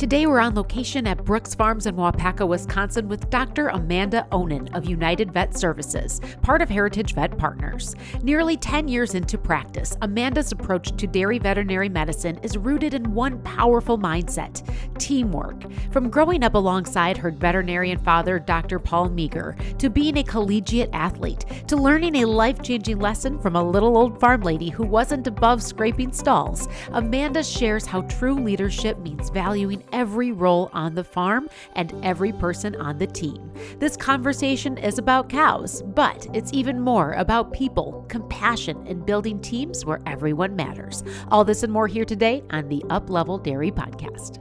Today we're on location at Brooks Farms in Waupaca, Wisconsin with Dr. Amanda Onan of United Vet Services, part of Heritage Vet Partners. Nearly 10 years into practice, Amanda's approach to dairy veterinary medicine is rooted in one powerful mindset: teamwork. From growing up alongside her veterinarian father, Dr. Paul Meager, to being a collegiate athlete, to learning a life-changing lesson from a little old farm lady who wasn't above scraping stalls, Amanda shares how true leadership means valuing every role on the farm and every person on the team. This conversation is about cows, but it's even more about people, compassion, and building teams where everyone matters. All this and more here today on the Up Level Dairy Podcast.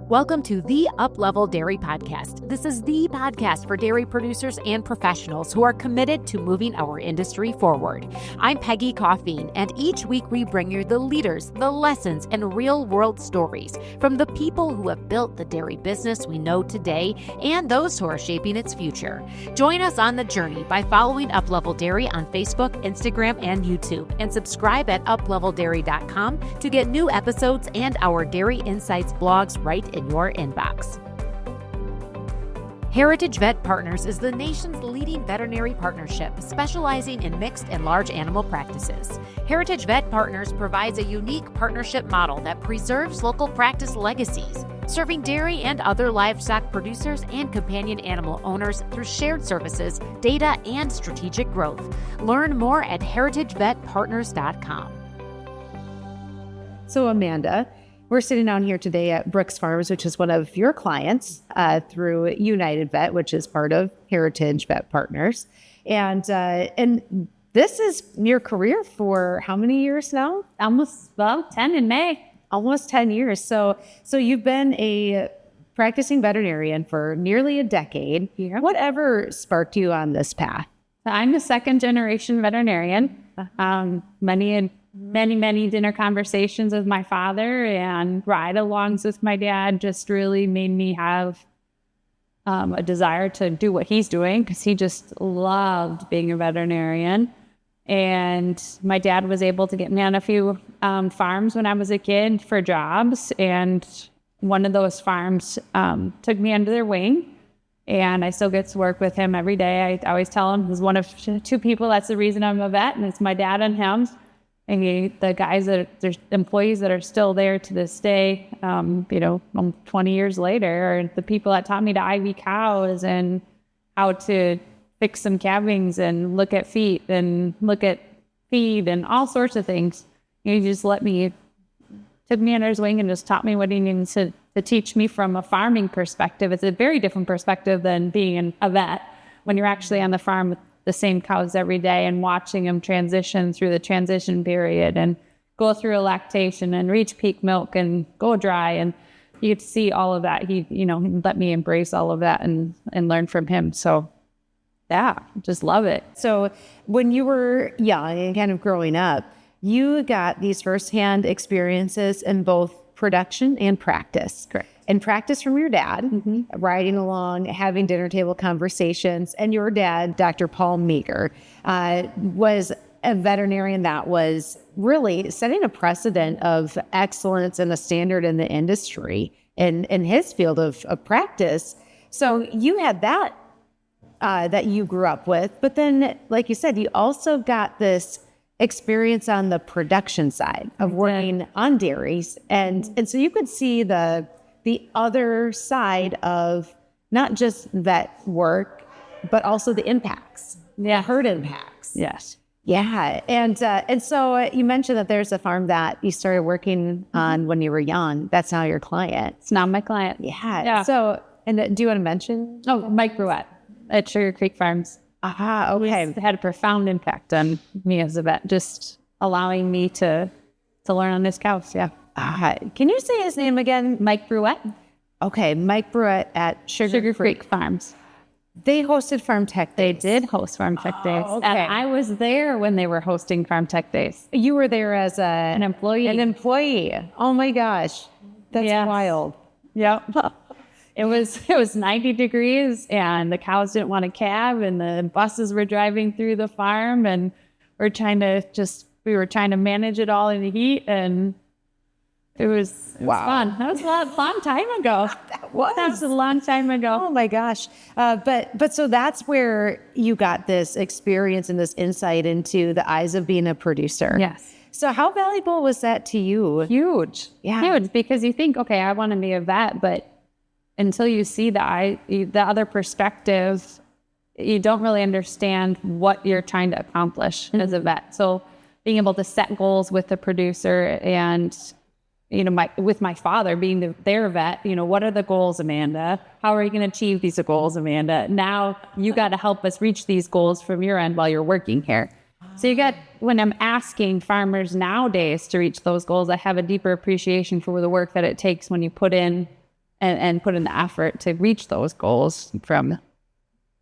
Welcome to the Up Level Dairy Podcast. This is the podcast for dairy producers and professionals who are committed to moving our industry forward. I'm Peggy Coffeen, and each week we bring you the leaders, the lessons, and real-world stories from the people who have built the dairy business we know today and those who are shaping its future. Join us on the journey by following Up Level Dairy on Facebook, Instagram, and YouTube, and subscribe at upleveldairy.com to get new episodes and our Dairy Insights blogs right in your inbox. Heritage Vet Partners is the nation's leading veterinary partnership specializing in mixed and large animal practices. Heritage Vet Partners provides a unique partnership model that preserves local practice legacies, serving dairy and other livestock producers and companion animal owners through shared services, data, and strategic growth. Learn more at heritagevetpartners.com. So Amanda, we're sitting down here today at Brooks Farms, which is one of your clients through United Vet, which is part of Heritage Vet Partners. And this is your career for how many years now? Almost 10 in May. Almost 10 years. So you've been a practicing veterinarian for nearly a decade. Yeah. Whatever sparked you on this path? I'm a second generation veterinarian. Many dinner conversations with my father and ride-alongs with my dad just really made me have a desire to do what he's doing, because he just loved being a veterinarian. And my dad was able to get me on a few farms when I was a kid for jobs, and one of those farms took me under their wing, and I still get to work with him every day. I always tell him he's one of two people that's the reason I'm a vet, and it's my dad and him. And the guys there's employees that are still there to this day, 20 years later, are the people that taught me to IV cows and how to fix some calvings and look at feet and look at feed and all sorts of things. He just took me under his wing and just taught me what he needed to teach me from a farming perspective. It's a very different perspective than being a vet when you're actually on the farm with the same cows every day and watching them transition through the transition period and go through a lactation and reach peak milk and go dry. And you get to see all of that. He let me embrace all of that and learn from him. So yeah, just love it. So when you were young and kind of growing up, you got these firsthand experiences in both production and practice. Correct. And practice from your dad, riding along, having dinner table conversations. And your dad, Dr. Paul Meager, was a veterinarian that was really setting a precedent of excellence and a standard in the industry in his field of practice. So you had that you grew up with. But then, like you said, you also got this experience on the production side of working on dairies. And so you could see the other side of not just vet work, but also the impacts, the herd impacts. Yes. Yeah. And so you mentioned that there's a farm that you started working on when you were young. That's now your client. It's now my client. Yeah. So, and do you want to mention? Oh, Mike Bruette at Sugar Creek Farms. Aha. Okay. It had a profound impact on me as a vet, just allowing me to learn on his cows. Yeah. Can you say his name again? Mike Bruette. Okay, Mike Bruette at Sugar Creek Farms. They hosted Farm Tech Days. They did host Farm Tech Days. Okay. And I was there when they were hosting Farm Tech Days. You were there as an employee. An employee. Oh my gosh. That's wild. Yep. It was 90 degrees and the cows didn't want to calve and the buses were driving through the farm and we were trying to manage it all in the heat, and It was fun. That was a long time ago. That was a long time ago. Oh my gosh. But so that's where you got this experience and this insight into the eyes of being a producer. Yes. So how valuable was that to you? Huge. Yeah. Huge, because you think, okay, I want to be a vet, but until you see the other perspective, you don't really understand what you're trying to accomplish as a vet. So being able to set goals with the producer and, with my father being their vet, what are the goals, Amanda? How are you going to achieve these goals, Amanda? Now you got to help us reach these goals from your end while you're working here. So when I'm asking farmers nowadays to reach those goals, I have a deeper appreciation for the work that it takes when you put in and put in the effort to reach those goals from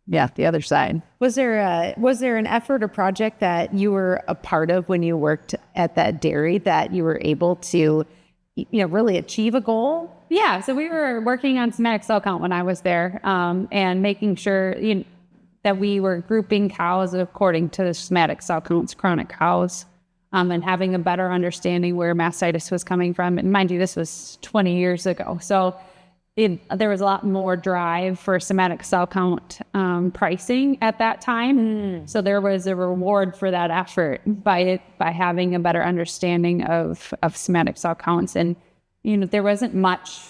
the other side. Was there an effort or project that you were a part of when you worked at that dairy that you were able to, really achieve a goal? Yeah. So we were working on somatic cell count when I was there, and making sure that we were grouping cows according to the somatic cell counts, chronic cows, and having a better understanding where mastitis was coming from. And mind you, this was 20 years ago. So there was a lot more drive for somatic cell count pricing at that time. So there was a reward for that effort by having a better understanding of somatic cell counts. And, there wasn't much,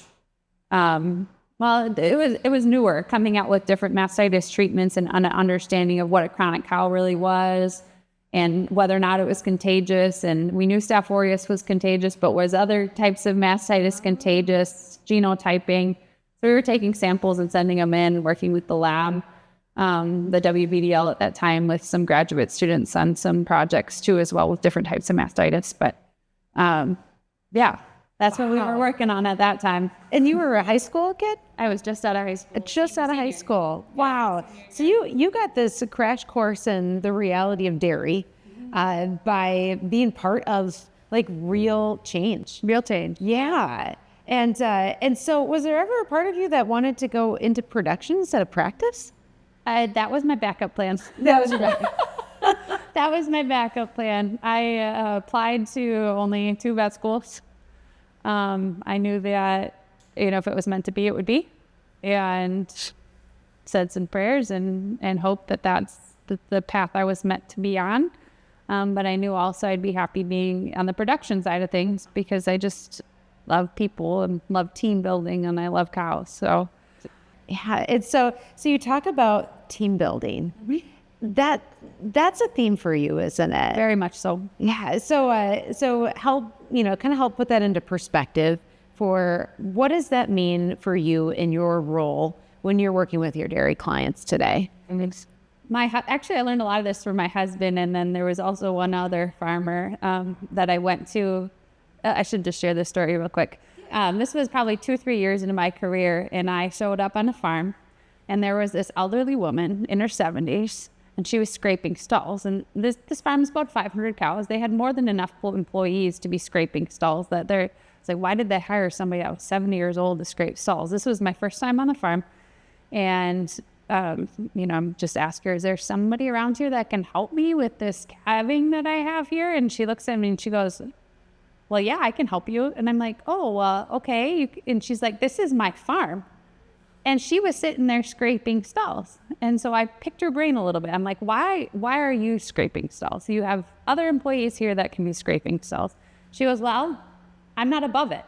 it was newer, coming out with different mastitis treatments and an understanding of what a chronic cow really was and whether or not it was contagious. And we knew Staph aureus was contagious, but was other types of mastitis contagious, genotyping. So we were taking samples and sending them in, working with the lab, the WVDL at that time, with some graduate students on some projects too, as well, with different types of mastitis. But that's what we were working on at that time. And you were a high school kid? I was just out of high school. Just out of high school. Wow. So you got this crash course in the reality of dairy by being part of real change. Real change. Yeah. And so was there ever a part of you that wanted to go into production instead of practice? That was my backup plan. That was your backup. That was my backup plan. I applied to only 2 vet schools. I knew that, if it was meant to be, it would be, and said some prayers and hoped that that's the path I was meant to be on. But I knew also I'd be happy being on the production side of things because I just love people and love team building and I love cows. So yeah, it's so you talk about team building. That's a theme for you, isn't it? Very much so. Yeah. So help help put that into perspective for what does that mean for you in your role when you're working with your dairy clients today? Actually, I learned a lot of this from my husband, and then there was also one other farmer that I went to. I should just share this story real quick. This was probably 2 or 3 years into my career, and I showed up on a farm, and there was this elderly woman in her 70s, and she was scraping stalls. And this farm is about 500 cows. They had more than enough employees to be scraping stalls. It's like, why did they hire somebody that was 70 years old to scrape stalls? This was my first time on the farm, and I'm just asking her, is there somebody around here that can help me with this calving that I have here? And she looks at me and she goes, well, yeah, I can help you. And I'm like, oh, okay. And she's like, this is my farm. And she was sitting there scraping stalls. And so I picked her brain a little bit. I'm like, why are you scraping stalls? You have other employees here that can be scraping stalls. She goes, well, I'm not above it.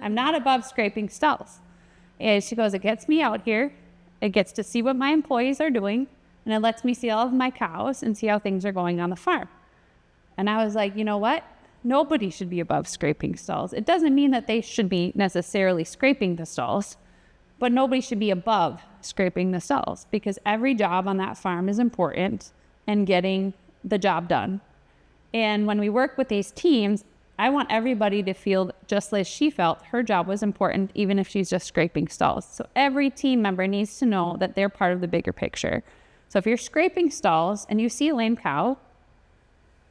I'm not above scraping stalls. And she goes, it gets me out here. It gets to see what my employees are doing. And it lets me see all of my cows and see how things are going on the farm. And I was like, you know what? Nobody should be above scraping stalls. It doesn't mean that they should be necessarily scraping the stalls, but nobody should be above scraping the stalls because every job on that farm is important and getting the job done. And when we work with these teams, I want everybody to feel just as she felt her job was important, even if she's just scraping stalls. So every team member needs to know that they're part of the bigger picture. So if you're scraping stalls and you see a lame cow,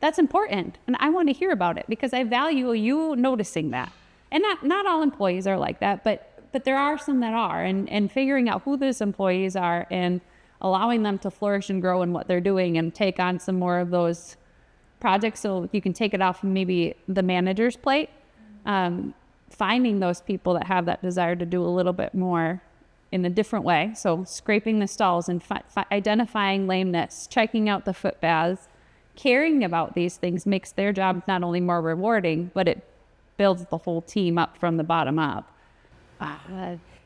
that's important, and I want to hear about it because I value you noticing that. And not all employees are like that, but there are some that are, and figuring out who those employees are and allowing them to flourish and grow in what they're doing and take on some more of those projects so you can take it off maybe the manager's plate finding those people that have that desire to do a little bit more in a different way. So scraping the stalls and identifying lameness, checking out the foot baths, caring about these things makes their job not only more rewarding, but it builds the whole team up from the bottom up.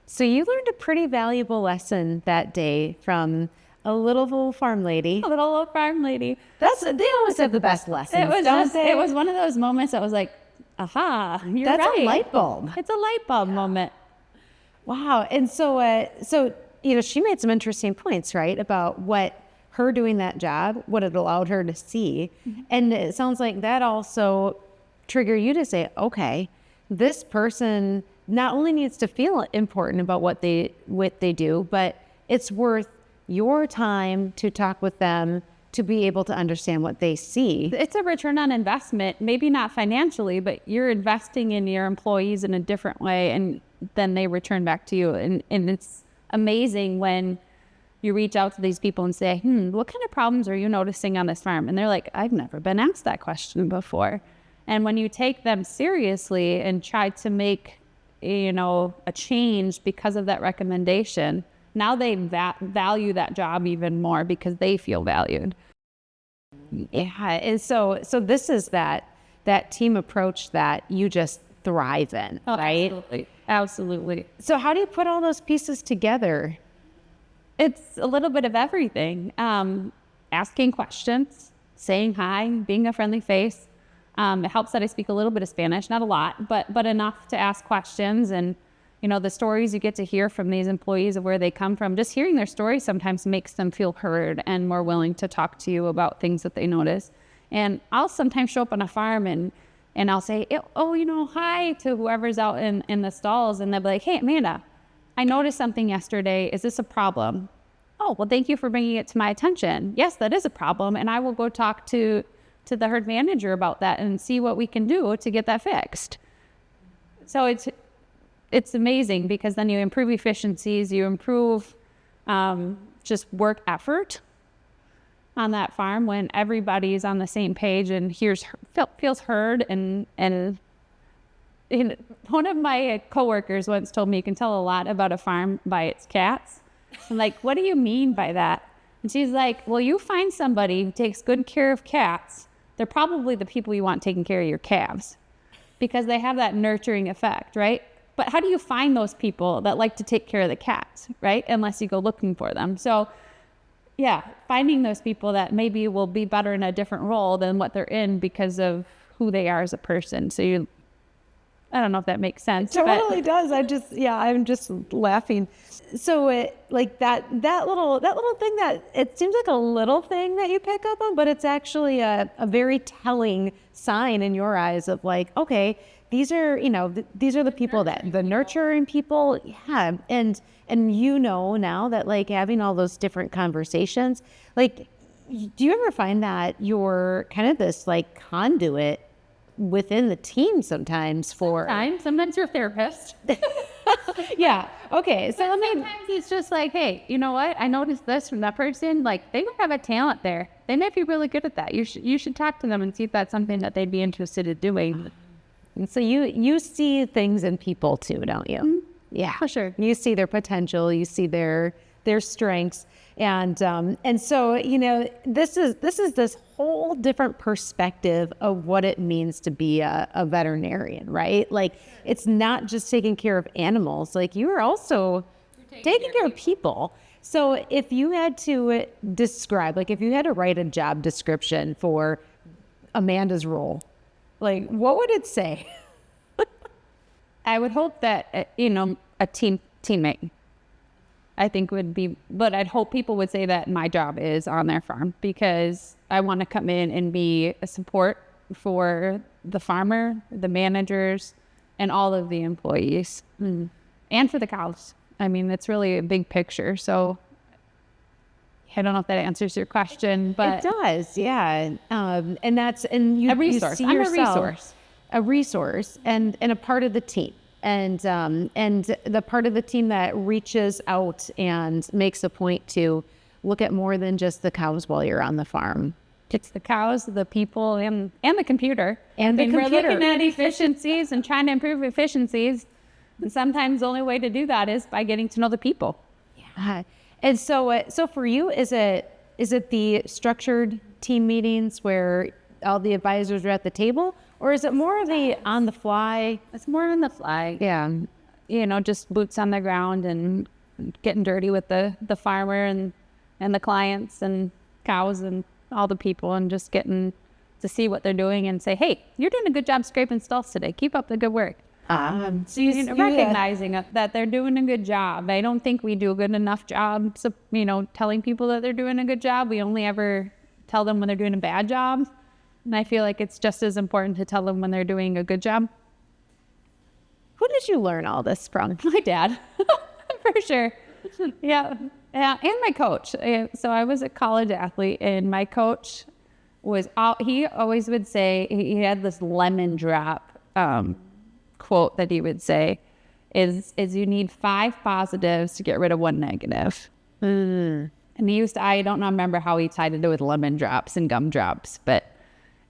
So you learned a pretty valuable lesson that day from a little farm lady. A little old farm lady. They always have the best lessons. It was one of those moments that was like, aha, you're That's right. a light bulb. It's a light bulb moment. Wow. And so, she made some interesting points, right, about what her doing that job, what it allowed her to see. Mm-hmm. And it sounds like that also triggered you to say, okay, this person not only needs to feel important about what they do, but it's worth your time to talk with them to be able to understand what they see. It's a return on investment, maybe not financially, but you're investing in your employees in a different way, and then they return back to you. And it's amazing when you reach out to these people and say, what kind of problems are you noticing on this farm? And they're like, I've never been asked that question before. And when you take them seriously and try to make, a change because of that recommendation, now they value that job even more because they feel valued. Yeah, and so this is that team approach that you just thrive in, right? Absolutely. So how do you put all those pieces together? It's a little bit of everything. Asking questions, saying hi, being a friendly face. It helps that I speak a little bit of Spanish, not a lot, but enough to ask questions. And, the stories you get to hear from these employees of where they come from, just hearing their stories sometimes makes them feel heard and more willing to talk to you about things that they notice. And I'll sometimes show up on a farm and I'll say, hi to whoever's out in the stalls. And they'll be like, hey, Amanda, I noticed something yesterday. Is this a problem? Oh, well, thank you for bringing it to my attention. Yes, that is a problem. And I will go talk to the herd manager about that and see what we can do to get that fixed. So it's amazing because then you improve efficiencies, you improve just work effort on that farm when everybody's on the same page and feels heard. And one of my coworkers once told me you can tell a lot about a farm by its cats. I'm like, what do you mean by that? And she's like, well, you find somebody who takes good care of cats, they're probably the people you want taking care of your calves because they have that nurturing effect, right? But how do you find those people that like to take care of the cats, right? Unless you go looking for them. So yeah, finding those people that maybe will be better in a different role than what they're in because of who they are as a person. So I don't know if that makes sense. It totally does. I'm just laughing. So that little thing that it seems like a little thing that you pick up on, but it's actually a very telling sign in your eyes of like, okay, these are the people that the nurturing people. Yeah. And now that like having all those different conversations, like, do you ever find that you're kind of this like conduit within the team sometimes sometimes you're a therapist. Yeah. Okay. So sometimes it's just like, hey, you know what? I noticed this from that person. Like they might have a talent there. They might be really good at that. You should talk to them and see if that's something that they'd be interested in doing. And so you see things in people too, don't you? Mm-hmm. Yeah, for sure. You see their potential. You see their strengths. And so, this is this whole different perspective of what it means to be a veterinarian, right? Like, it's not just taking care of animals. Like, you are also taking care of people. So if you had to describe, like, if you had to write a job description for Amanda's role, like, what would it say? I would hope that, a teammate. I think would be, but I'd hope people would say that my job is on their farm because I want to come in and be a support for the farmer, the managers, and all of the employees, and for the cows. I mean, it's really a big picture. So I don't know if that answers your question, but it does, yeah. And you, a resource. You see yourself a resource and a part of the team. And the part of the team that reaches out and makes a point to look at more than just the cows while you're on the farm. It's the cows, the people, and the computer. And the computer. We're looking at efficiencies and trying to improve efficiencies. And sometimes the only way to do that is by getting to know the people. Yeah. And so for you, is it the structured team meetings where all the advisors are at the table, or is it more of the on the fly? It's more on the fly. Yeah. Just boots on the ground and getting dirty with the farmer and the clients and cows and all the people, and just getting to see what they're doing and say, hey, you're doing a good job scraping stalls today. Keep up the good work. So you recognizing that they're doing a good job. I don't think we do a good enough job, telling people that they're doing a good job. We only ever tell them when they're doing a bad job. And I feel like it's just as important to tell them when they're doing a good job. Who did you learn all this from? My dad, for sure. Yeah, and my coach. So I was a college athlete, and my coach he always would say, he had this lemon drop quote that he would say is you need 5 positives to get rid of 1 negative. And he used to, I don't remember how he tied it with lemon drops and gumdrops, but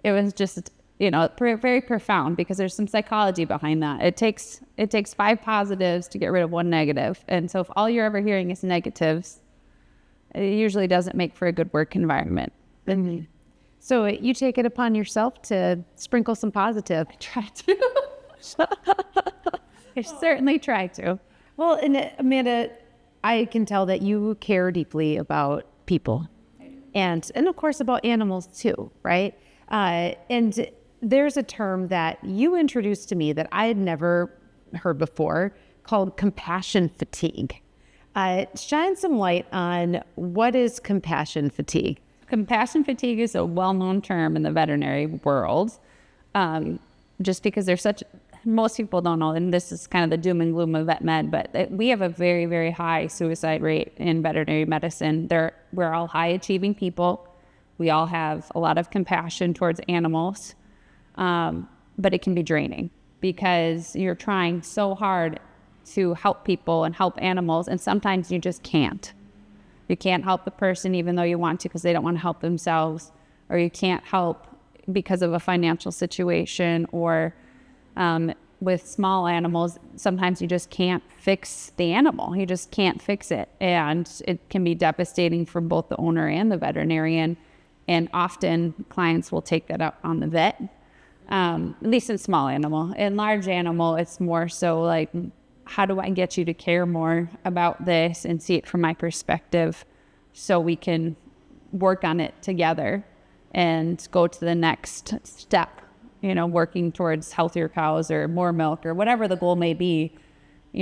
it was just, very profound, because there's some psychology behind that. It takes 5 positives to get rid of 1 negative. And so if all you're ever hearing is negatives, it usually doesn't make for a good work environment. Mm-hmm. So you take it upon yourself to sprinkle some positive. I try to. I certainly try to. Well, and Amanda, I can tell that you care deeply about people, and of course about animals too, right? And there's a term that you introduced to me that I had never heard before, called compassion fatigue. Shine some light on what is compassion fatigue. Compassion fatigue is a well-known term in the veterinary world, just because most people don't know, and this is kind of the doom and gloom of vet med, but we have a very, very high suicide rate in veterinary medicine. We're all high-achieving people. We all have a lot of compassion towards animals, but it can be draining, because you're trying so hard to help people and help animals, and sometimes you just can't. You can't help the person even though you want to, because they don't want to help themselves, or you can't help because of a financial situation, or with small animals, sometimes you just can't fix the animal. You just can't fix it. And it can be devastating for both the owner and the veterinarian. And often clients will take that up on the vet, at least in small animal. In large animal, it's more so like, how do I get you to care more about this and see it from my perspective, so we can work on it together and go to the next step, working towards healthier cows or more milk or whatever the goal may be.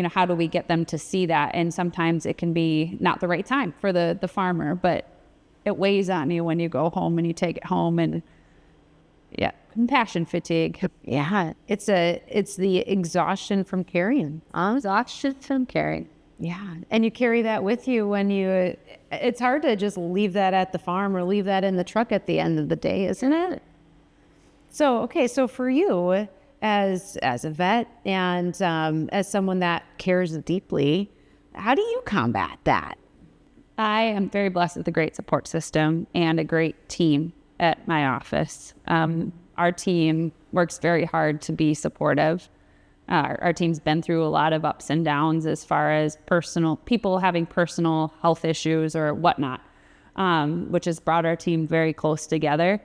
How do we get them to see that? And sometimes it can be not the right time for the farmer, but it weighs on you when you go home and you take it home. And yeah, compassion fatigue. Yeah, it's the exhaustion from carrying. Exhaustion from carrying. Yeah, and you carry that with you when it's hard to just leave that at the farm or leave that in the truck at the end of the day, isn't it? So for you as a vet and as someone that cares deeply, how do you combat that? I am very blessed with a great support system and a great team at my office. Our team works very hard to be supportive. Our team's been through a lot of ups and downs as far as people having personal health issues or whatnot, which has brought our team very close together.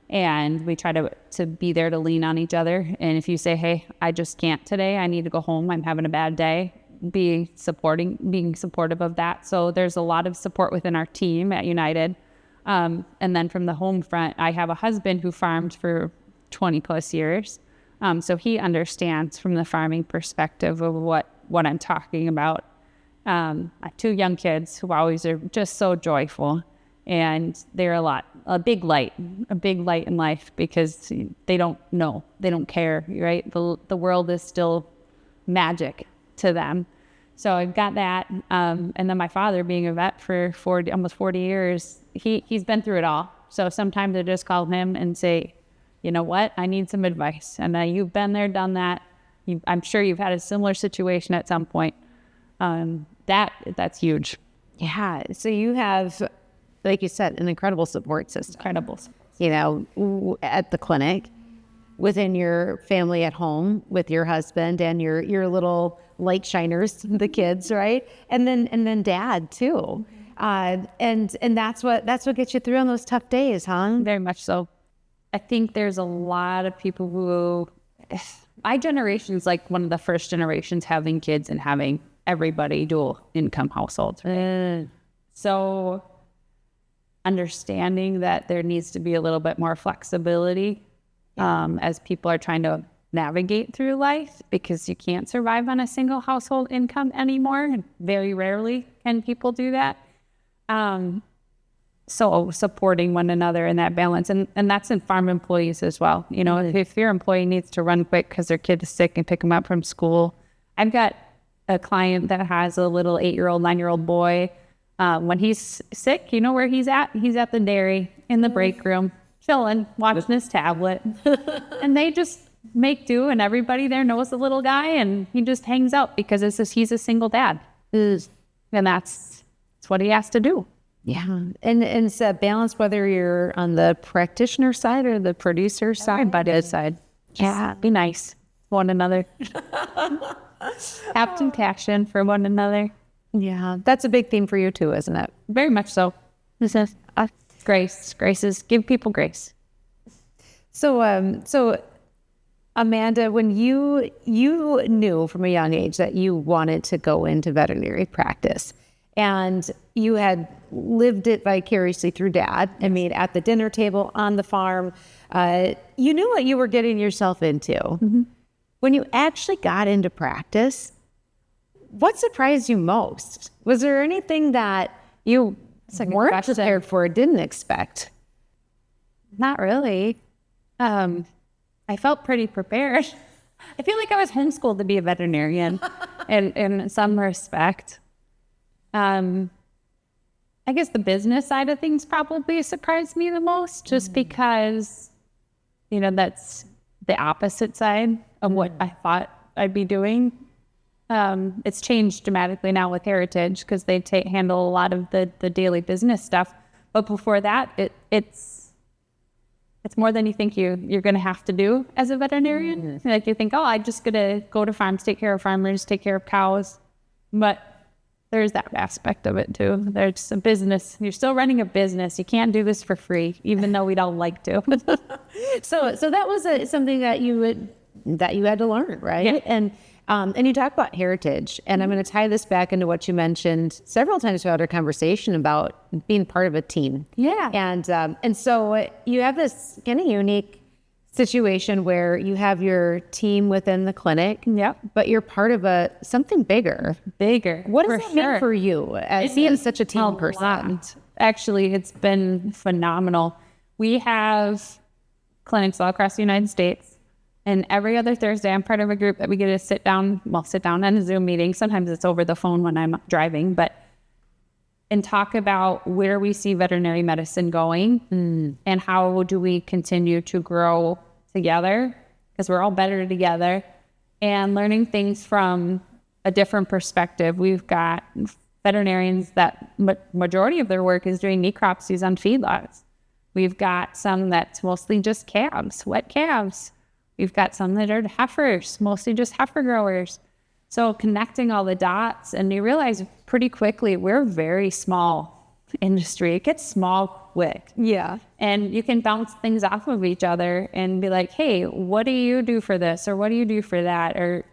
And we try to be there to lean on each other. And if you say, hey, I just can't today, I need to go home, I'm having a bad day, being supportive of that. So there's a lot of support within our team at United. And then from the home front, I have a husband who farmed for 20 plus years. So he understands from the farming perspective of what I'm talking about. I have 2 young kids who always are just so joyful, and they're a big light in life, because they don't know, they don't care, right? The world is still magic to them. So I've got that. And then my father, being a vet for almost 40 years, he's been through it all. So sometimes I just call him and say, you know what, I need some advice. And you've been there, done that. I'm sure you've had a similar situation at some point. That's huge. Yeah. So you have, like you said, an incredible support system. at the clinic, within your family at home with your husband and your little light shiners, the kids, right? And then dad too. And that's what gets you through on those tough days, huh? Very much so. I think there's a lot of people who, my generation's like one of the first generations having kids and having everybody dual income households. Right? So understanding that there needs to be a little bit more flexibility as people are trying to navigate through life, because you can't survive on a single household income anymore. Very rarely can people do that. So supporting one another in that balance, and that's in farm employees as well. If your employee needs to run quick because their kid is sick and pick them up from school. I've got a client that has a little 8-year-old, 9-year-old boy. When he's sick, you know where he's at? He's at the dairy in the break room, chilling, watching his tablet. And they just make do, and everybody there knows the little guy, and he just hangs out because he's a single dad. And that's what he has to do. Yeah. And it's a balance, whether you're on the practitioner side or the producer side. Everybody's side. Yeah. Be nice to one another. Have compassion for one another. Yeah. That's a big theme for you too, isn't it? Very much so. This is grace. Grace is give people grace. So Amanda, when you knew from a young age that you wanted to go into veterinary practice, and you had lived it vicariously through Dad, I mean, at the dinner table, on the farm, you knew what you were getting yourself into. Mm-hmm. When you actually got into practice, what surprised you most? Was there anything that you weren't prepared for or didn't expect? Not really. I felt pretty prepared. I feel like I was homeschooled to be a veterinarian in some respect. I guess the business side of things probably surprised me the most, just because, that's the opposite side of what I thought I'd be doing. It's changed dramatically now with Heritage, because they handle a lot of the daily business stuff. But before that, it's more than you think you're going to have to do as a veterinarian. Mm-hmm. Like you think, I'm just going to go to farms, take care of farmers, take care of cows. But there's that aspect of it too. There's a business. You're still running a business. You can't do this for free, even though we'd all like to. So that was something that you had to learn, right? Yeah. And you talk about Heritage, and I'm going to tie this back into what you mentioned several times throughout our conversation about being part of a team. Yeah. And so you have this kind of unique situation where you have your team within the clinic. Yep. But you're part of something bigger. What does that mean for you as being such a team person? Actually, it's been phenomenal. We have clinics all across the United States. And every other Thursday, I'm part of a group that we get to sit down on a Zoom meeting. Sometimes it's over the phone when I'm driving, and talk about where we see veterinary medicine going and how do we continue to grow together, because we're all better together, and learning things from a different perspective. We've got veterinarians that majority of their work is doing necropsies on feedlots. We've got some that's mostly just calves, wet calves. We've got some that are heifers, mostly just heifer growers. So connecting all the dots, and you realize pretty quickly we're a very small industry. It gets small quick. Yeah. And you can bounce things off of each other and be like, hey, what do you do for this? Or what do you do for that? Or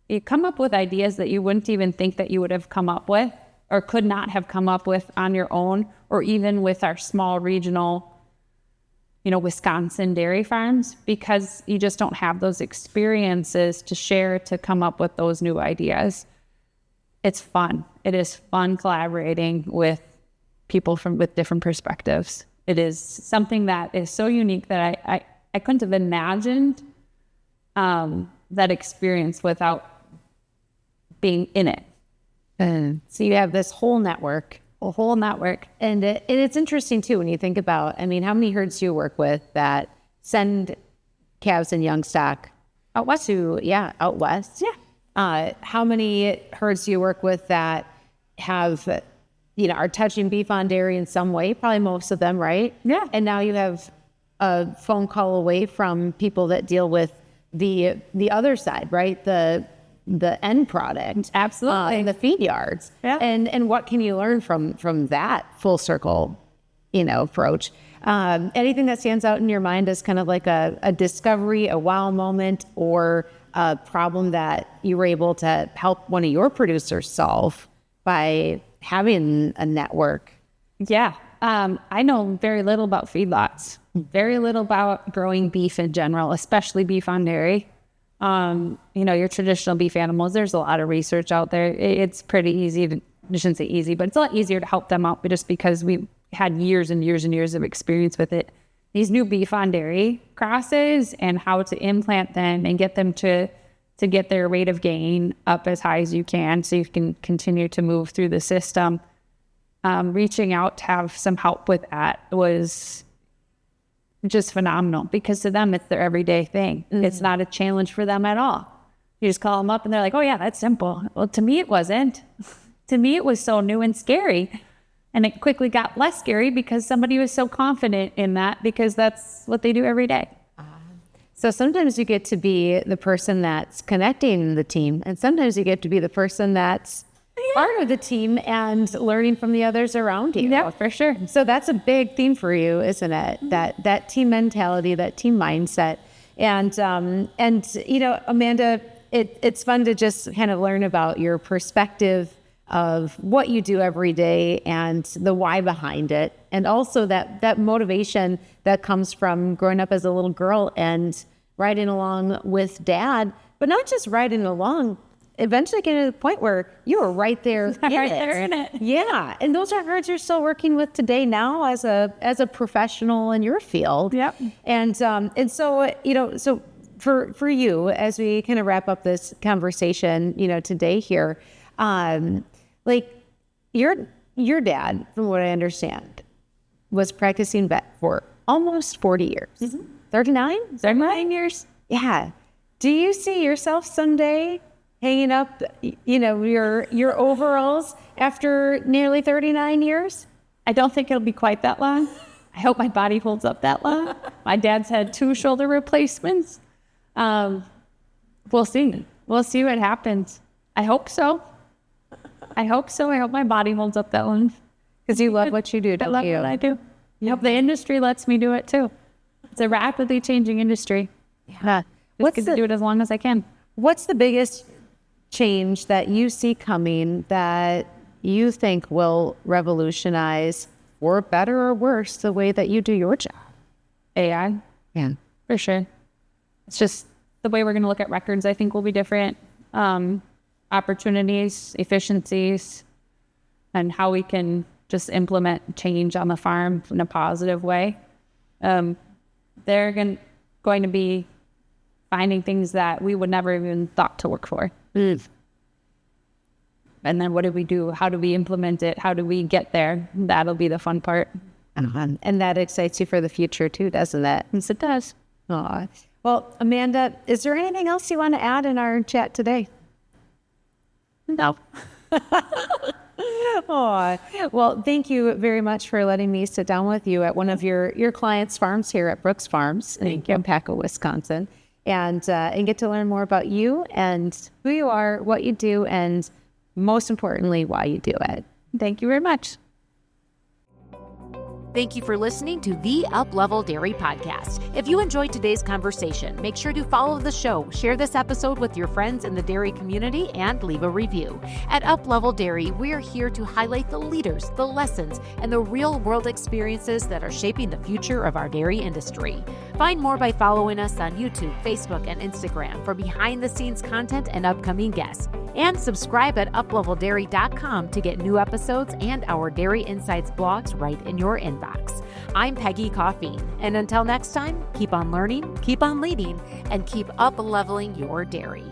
you come up with ideas that you wouldn't even think that you would have come up with or could not have come up with on your own, or even with our small regional Wisconsin dairy farms, because you just don't have those experiences to share to come up with those new ideas. It's fun. It is fun collaborating with people with different perspectives. It is something that is so unique that I couldn't have imagined that experience without being in it. So you have this whole network. A whole network. And it's interesting too when you think about, how many herds do you work with that send calves and young stock out west? Out west. Yeah. How many herds do you work with that have, are touching beef on dairy in some way? Probably most of them, right? Yeah. And now you have a phone call away from people that deal with the other side, right? The end product. Absolutely. In the feed yards. Yeah. And what can you learn from that full circle, approach? Anything that stands out in your mind as kind of like a discovery, a wow moment, or a problem that you were able to help one of your producers solve by having a network? Yeah. I know very little about feedlots, very little about growing beef in general, especially beef on dairy. Your traditional beef animals, there's a lot of research out there. It's pretty easy I shouldn't say easy, but it's a lot easier to help them out just because we had years and years and years of experience with it. These new beef on dairy crosses and how to implant them and get them to get their rate of gain up as high as you can so you can continue to move through the system. Reaching out to have some help with that was just phenomenal because to them, it's their everyday thing. Mm-hmm. It's not a challenge for them at all. You just call them up and they're like, oh yeah, that's simple. Well, to me, it wasn't. To me, it was so new and scary. And it quickly got less scary because somebody was so confident in that because that's what they do every day. So sometimes you get to be the person that's connecting the team, and sometimes you get to be the person that's part of the team and learning from the others around you. Yeah, for sure. So that's a big theme for you, isn't it? That team mentality, that team mindset. And Amanda, it's fun to just kind of learn about your perspective of what you do every day and the why behind it. And also that motivation that comes from growing up as a little girl and riding along with dad, but not just riding along, eventually getting to the point where you were right there in it. Yeah. And those are herds you're still working with today now as a professional in your field. Yep. And so, so for you, as we kind of wrap up this conversation, today here, like your dad, from what I understand, was practicing vet for almost 40 years. Mm-hmm. 39? 39 years. Yeah. Do you see yourself someday hanging up, your overalls after nearly 39 years? I don't think it'll be quite that long. I hope my body holds up that long. My dad's had 2 shoulder replacements. We'll see. We'll see what happens. I hope so. I hope my body holds up that long. Because you love what you do, don't you? I love what I do. I hope the industry lets me do it too. It's a rapidly changing industry. Yeah. Just get to do it as long as I can. What's the biggest change that you see coming that you think will revolutionize, for better or worse, the way that you do your job? AI. Yeah. For sure. It's just the way we're going to look at records, I think, will be different. Opportunities, efficiencies, and how we can just implement change on the farm in a positive way. They're going to be finding things that we would never even thought to work for. Mm. And then what do we do? How do we implement it? How do we get there? That'll be the fun part. And that excites you for the future too, doesn't it? Yes, it does. Aww. Well, Amanda, is there anything else you want to add in our chat today? No. Oh, well, thank you very much for letting me sit down with you at one of your clients' farms here at Brooks Farms in Waupaca, Wisconsin, and get to learn more about you and who you are, what you do, and most importantly, why you do it. Thank you very much. Thank you for listening to the Up Level Dairy Podcast. If you enjoyed today's conversation, make sure to follow the show, share this episode with your friends in the dairy community, and leave a review. At Up Level Dairy, we are here to highlight the leaders, the lessons, and the real-world experiences that are shaping the future of our dairy industry. Find more by following us on YouTube, Facebook, and Instagram for behind-the-scenes content and upcoming guests. And subscribe at upleveldairy.com to get new episodes and our Dairy Insights blogs right in your inbox. I'm Peggy Coffeen, and until next time, keep on learning, keep on leading, and keep up-leveling your dairy.